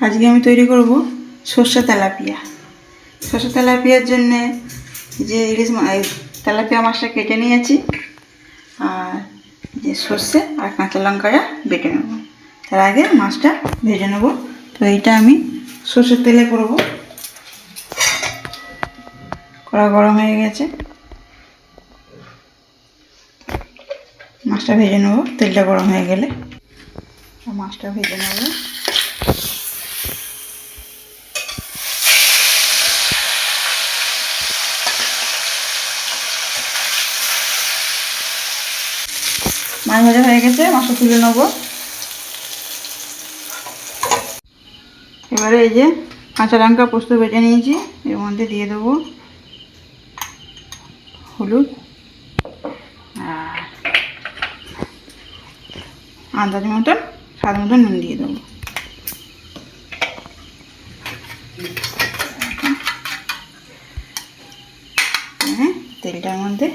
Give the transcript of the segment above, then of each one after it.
আজকে আমি তৈরি করব সর্ষে তেলাপিয়া। সর্ষে তেলাপিয়ার জন্যে যে তেলাপিয়া মাছটা কেটে নিয়েছি, আর যে সর্ষে আর কাঁচা লঙ্কাটা বেটে নেব। তার আগে মাছটা ভেজে নেব। তো এইটা আমি সর্ষের তেলে করব। কড়া গরম হয়ে গেছে, মাছটা ভেজে নেব। তেলটা গরম হয়ে গেলে মাছটা ভেজে নেব। মাছ ভাজা হয়ে গেছে, মাছটা তুলে নেব। এবারে এই যে কাঁচা লঙ্কা পোস্ত বেটে নিয়েছি, এর মধ্যে দিয়ে দেবো হলুদ আর আন্দাজ মতন স্বাদ মতন নুন দিয়ে দেবো। তেলটার মধ্যে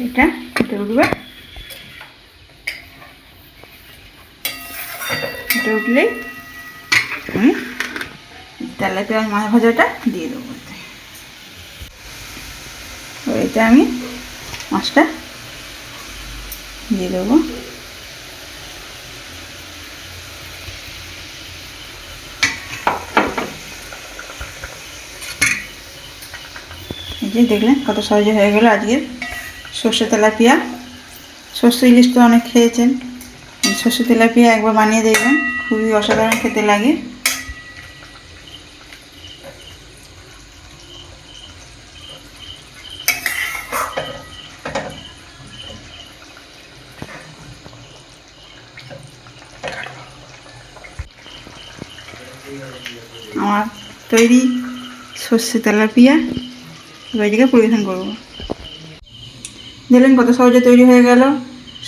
এটা ফুটে উঠবে। ফুটে উঠলেই আমি তেলাপিয়া মাছ ভাজাটা দিয়ে দেবো। এটা আমি মাছটা দিয়ে দেবো। এই যে দেখলেন কত সহজে হয়ে গেল আজকের সর্ষে তেলাপিয়া। সর্ষে ইলিশ তো অনেক খেয়েছেন, সর্ষে তেলাপিয়া একবার বানিয়ে দেখবেন, খুবই অসাধারণ খেতে লাগে। আমার তৈরি সর্ষে তেলাপিয়া এবার এদিকে পরিবেশন করব। দেখলেন কত সহজে তৈরি হয়ে গেল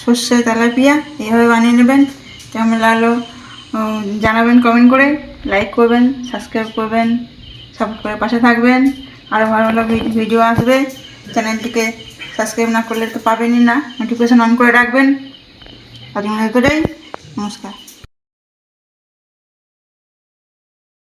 সর্ষে তেলাপিয়া। এইভাবে বানিয়ে নেবেন। কেমন লাগলো জানাবেন কমেন্ট করে, লাইক করবেন, সাবস্ক্রাইব করবেন, সাপোর্ট করে পাশে থাকবেন। আরও ভালো ভালো ভিডিও আসবে। চ্যানেলটিকে সাবস্ক্রাইব না করলে তো পাবেনই না, নোটিফিকেশন অন করে রাখবেন। আজকের মতো এতটাই, নমস্কার।